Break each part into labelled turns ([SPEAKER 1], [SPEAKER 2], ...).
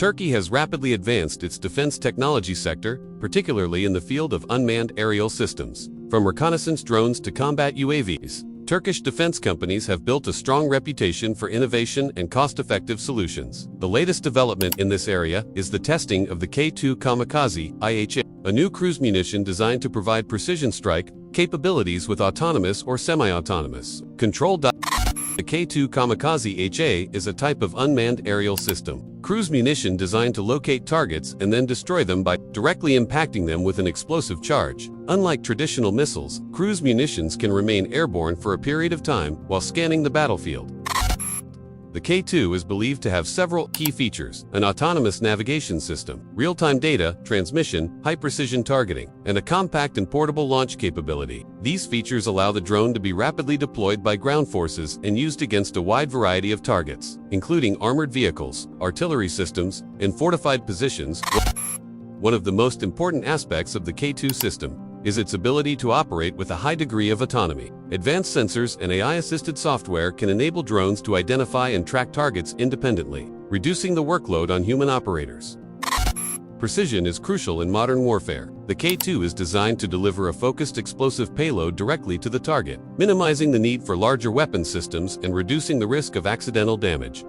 [SPEAKER 1] Turkey has rapidly advanced its defense technology sector, particularly in the field of unmanned aerial systems. From reconnaissance drones to combat UAVs, Turkish defense companies have built a strong reputation for innovation and cost-effective solutions. The latest development in this area is the testing of the K2 Kamikaze IHA, a new cruise munition designed to provide precision strike capabilities with autonomous or semi-autonomous control. The K2 Kamikaze IHA is a type of unmanned aerial system, cruise munition designed to locate targets and then destroy them by directly impacting them with an explosive charge. Unlike traditional missiles, cruise munitions can remain airborne for a period of time while scanning the battlefield. The K2 is believed to have several key features: an autonomous navigation system, real-time data transmission, high-precision targeting, and a compact and portable launch capability. These features allow the drone to be rapidly deployed by ground forces and used against a wide variety of targets, including armored vehicles, artillery systems, and fortified positions. One of the most important aspects of the K2 system is its ability to operate with a high degree of autonomy. Advanced sensors and AI-assisted software can enable drones to identify and track targets independently, reducing the workload on human operators. Precision is crucial in modern warfare. The K2 is designed to deliver a focused explosive payload directly to the target, minimizing the need for larger weapon systems and reducing the risk of accidental damage.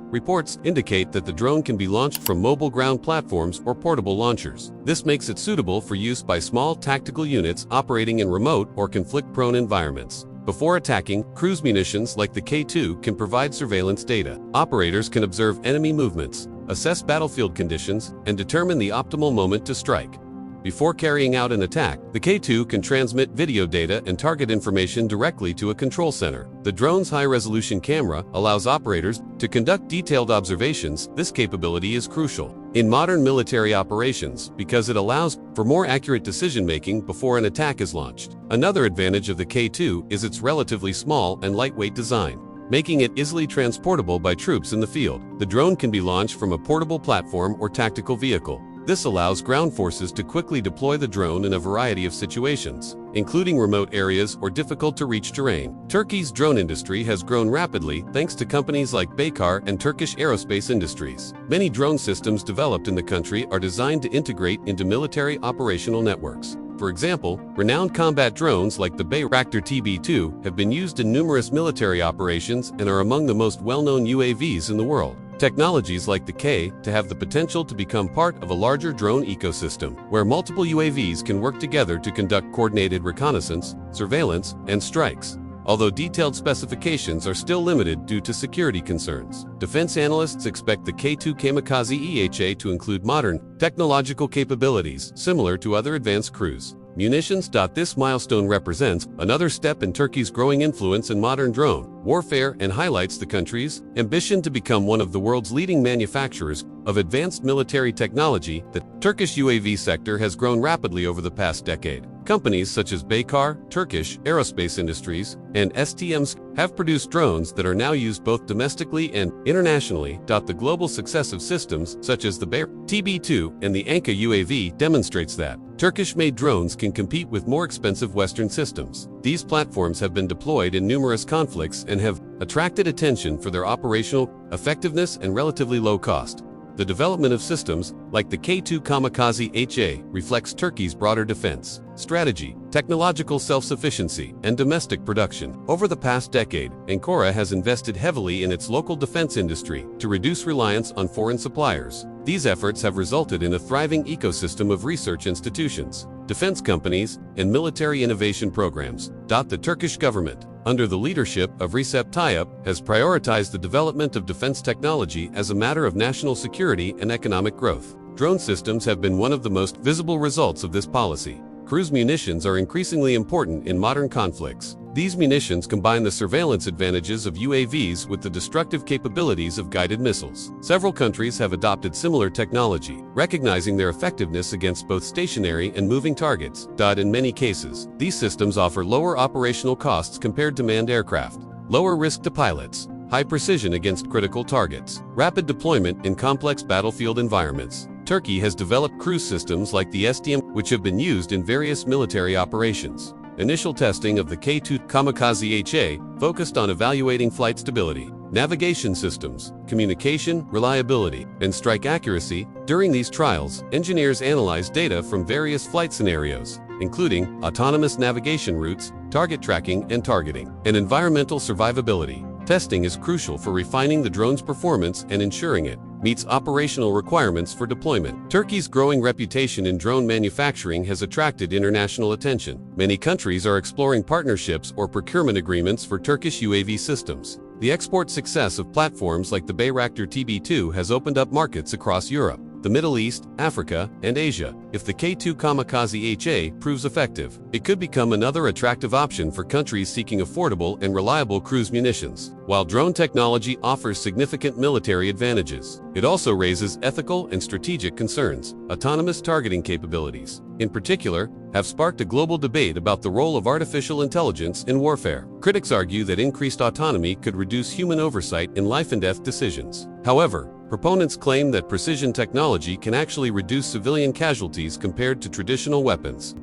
[SPEAKER 1] Reports indicate that the drone can be launched from mobile ground platforms or portable launchers. This makes it suitable for use by small tactical units operating in remote or conflict-prone environments. Before attacking, cruise munitions like the K2 can provide surveillance data. Operators can observe enemy movements, assess battlefield conditions, and determine the optimal moment to strike. Before carrying out an attack, the K2 can transmit video data and target information directly to a control center. The drone's high-resolution camera allows operators to conduct detailed observations. This capability is crucial in modern military operations because it allows for more accurate decision-making before an attack is launched. Another advantage of the K2 is its relatively small and lightweight design, making it easily transportable by troops in the field. The drone can be launched from a portable platform or tactical vehicle. This allows ground forces to quickly deploy the drone in a variety of situations, including remote areas or difficult-to-reach terrain. Turkey's drone industry has grown rapidly thanks to companies like Baykar and Turkish aerospace industries. Many drone systems developed in the country are designed to integrate into military operational networks. For example, renowned combat drones like the Bayraktar TB2 have been used in numerous military operations and are among the most well-known UAVs in the world. Technologies like the K2 have the potential to become part of a larger drone ecosystem, where multiple UAVs can work together to conduct coordinated reconnaissance, surveillance, and strikes. Although detailed specifications are still limited due to security concerns, defense analysts expect the K2 Kamikaze IHA to include modern, technological capabilities similar to other advanced cruise munitions. This milestone represents another step in Turkey's growing influence in modern drone warfare and highlights the country's ambition to become one of the world's leading manufacturers of advanced military technology. The Turkish UAV sector has grown rapidly over the past decade. Companies such as Baykar, Turkish aerospace industries, and STMs have produced drones that are now used both domestically and internationally. The global success of systems such as the Bayraktar TB2 and the Anka UAV demonstrates that Turkish-made drones can compete with more expensive Western systems. These platforms have been deployed in numerous conflicts and have attracted attention for their operational effectiveness and relatively low cost. The development of systems like the K2 Kamikaze IHA reflects Turkey's broader defense strategy, technological self-sufficiency, and domestic production. Over the past decade, Ankara has invested heavily in its local defense industry to reduce reliance on foreign suppliers. These efforts have resulted in a thriving ecosystem of research institutions, defense companies, and military innovation programs. The Turkish government, under the leadership of Recep Tayyip, has prioritized the development of defense technology as a matter of national security and economic growth. Drone systems have been one of the most visible results of this policy. Cruise munitions are increasingly important in modern conflicts. These munitions combine the surveillance advantages of UAVs with the destructive capabilities of guided missiles. Several countries have adopted similar technology, recognizing their effectiveness against both stationary and moving targets. In many cases, these systems offer lower operational costs compared to manned aircraft, lower risk to pilots, high precision against critical targets, rapid deployment in complex battlefield environments. Turkey has developed cruise systems like the STM, which have been used in various military operations. Initial testing of the K2 Kamikaze IHA focused on evaluating flight stability, navigation systems, communication, reliability, and strike accuracy. During these trials, engineers analyzed data from various flight scenarios, including autonomous navigation routes, target tracking and targeting, and environmental survivability. Testing is crucial for refining the drone's performance and ensuring it meets operational requirements for deployment. Turkey's growing reputation in drone manufacturing has attracted international attention. Many countries are exploring partnerships or procurement agreements for Turkish UAV systems. The export success of platforms like the Bayraktar TB2 has opened up markets across Europe, the Middle East, Africa, and Asia. If the K2 Kamikaze IHA proves effective, it could become another attractive option for countries seeking affordable and reliable cruise munitions. While drone technology offers significant military advantages, it also raises ethical and strategic concerns. Autonomous targeting capabilities, in particular, have sparked a global debate about the role of artificial intelligence in warfare. Critics argue that increased autonomy could reduce human oversight in life-and-death decisions. However, proponents claim that precision technology can actually reduce civilian casualties compared to traditional weapons.